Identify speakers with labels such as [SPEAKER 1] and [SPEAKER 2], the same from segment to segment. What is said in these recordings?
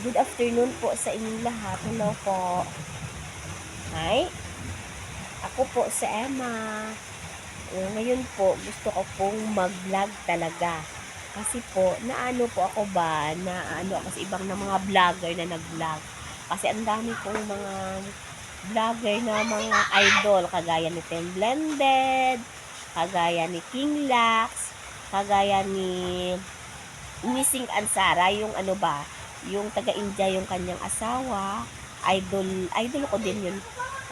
[SPEAKER 1] Good afternoon po sa inyong lahat. Hello po. Hi, ako po si Emma. Ngayon po, gusto ko pong mag-vlog talaga. Kasi po, naano po ako ba, naano ako sa ibang na mga vlogger na nag-vlog. Kasi ang dami pong mga vlogger na mga idol, kagaya ni Tem Blended, kagaya ni King Lax, kagaya ni Missing Ansara, yung ano ba, yung taga-India yung kanyang asawa, idol ko din yun.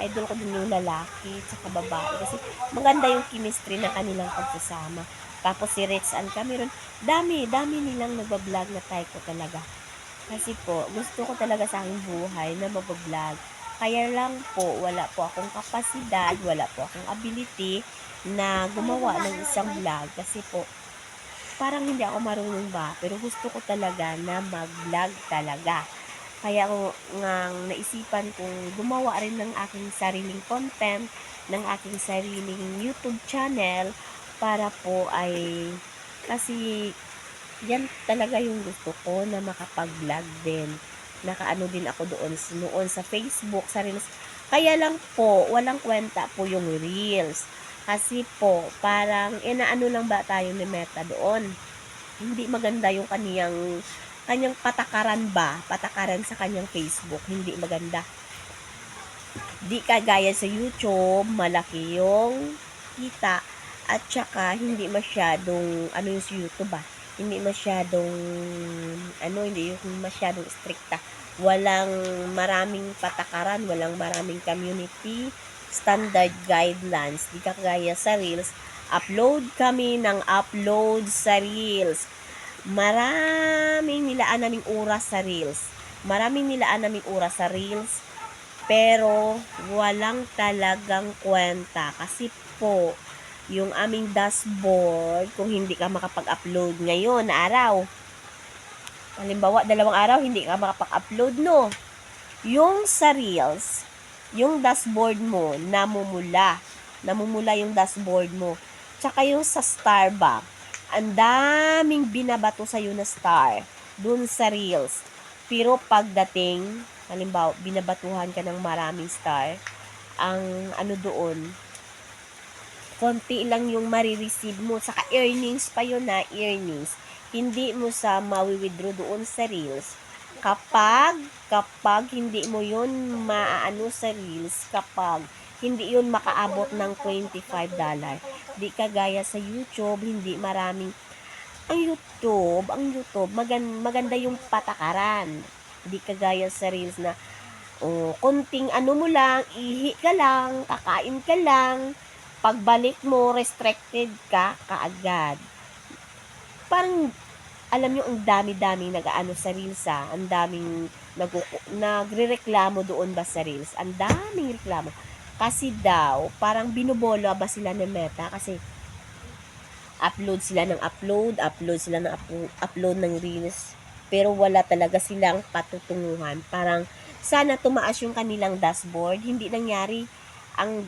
[SPEAKER 1] Idol ko din yung lalaki sa babae kasi maganda yung chemistry ng kanilang pagsasama. Tapos si Rex and Cameron, dami nilang nagbablog na type ko talaga. Kasi po, gusto ko talaga sa aking buhay na magbablog. Kaya lang po, wala po akong kapasidad, wala po akong ability na gumawa ng isang vlog. Kasi po, parang hindi ako marunong ba, pero gusto ko talaga na mag-vlog talaga. Kaya ako ngang naisipan kong gumawa rin ng aking sariling content, ng aking sariling YouTube channel, para po ay, kasi yan talaga yung gusto ko na makapag-vlog din. Nakaano din ako noon sa Facebook, sa Reels. Kaya lang po, walang kwenta po yung Reels. Kasi po, parang inaano lang ba tayo ni Meta doon. Hindi maganda yung kanyang patakaran sa kanyang Facebook, hindi maganda. Di kagaya sa YouTube, malaki yung kita at saka hindi masyadong ano yung sa YouTube hindi masyadong hindi yung masyadong stricta. Walang maraming patakaran, walang maraming community standard guidelines. Di kagaya sa Reels, upload kami ng upload sa Reels. Maraming nilaan naming oras sa Reels. Maraming nilaan naming oras sa Reels, pero walang talagang kwenta kasi po yung aming dashboard, kung hindi ka makapag-upload ngayon na araw, halimbawa 2 araw hindi ka makapag-upload, no, yung sa Reels, yung dashboard mo namumula yung dashboard mo. Tsaka yung sa Starbucks, ang daming binabato sa'yo na star dun sa Reels. Pero pagdating, halimbawa, binabatuhan ka ng maraming star, ang ano doon, konti lang yung marireceive mo. Saka earnings pa yun na, earnings. Hindi mo sa mawi-withdraw doon sa Reels. Kapag hindi mo yun maaano sa Reels, kapag hindi yun makaabot ng $25. Di kagaya sa YouTube, hindi maraming, ang YouTube, maganda yung patakaran. Di kagaya sa Reels na, konting ano mo lang, ihi ka lang, kakain ka lang, pagbalik mo, restricted ka kaagad. Parang, alam nyo, ang dami-dami nag-aano sa Reels ang daming nagre-reklamo doon ba sa Reels, ang daming reklamo. Kasi daw, parang binubola ba sila ng Meta kasi upload sila ng upload ng Reels, pero wala talaga silang patutunguhan. Parang, sana tumaas yung kanilang dashboard, hindi nangyari. Ang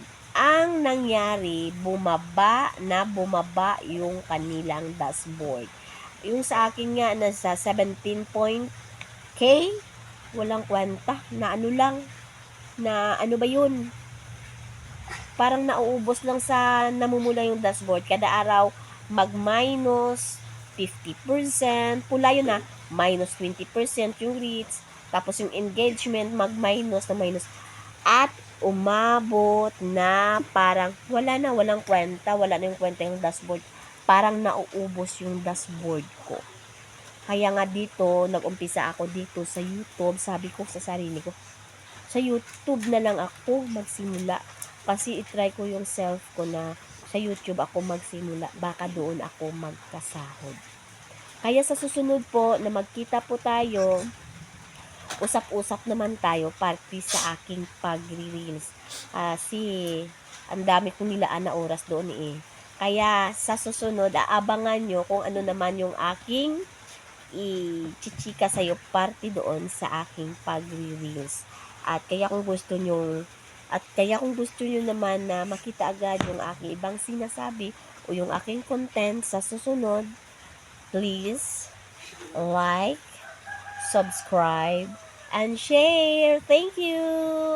[SPEAKER 1] nangyari, bumaba yung kanilang dashboard. Yung sa akin nga, nasa 17K, walang kwenta, na ano lang, na ano ba yun, parang nauubos lang sa namumula yung dashboard. Kada araw, mag-minus 50%, pula yun minus 20% yung reach, tapos yung engagement, mag-minus na minus. At umabot na parang walang kwenta, wala na yung kwenta yung dashboard. Parang nauubos yung dashboard ko. Kaya nga dito, nag-umpisa ako dito sa YouTube, sabi ko sa sarili ko, sa YouTube na lang ako magsimula. Kasi itry ko yung self ko na sa YouTube ako magsimula. Baka doon ako magkasahod. Kaya sa susunod po na magkita po tayo, usap-usap naman tayo parte sa aking pagre-reels. Kasi ang dami kong nilaan na oras doon eh. Kaya sa susunod, aabangan nyo kung ano naman yung aking i-chichika sa'yo parte doon sa aking pagre-reels. At kaya kung gusto nyo naman na makita agad yung aking ibang sinasabi o yung aking content sa susunod, please like, subscribe, and share. Thank you!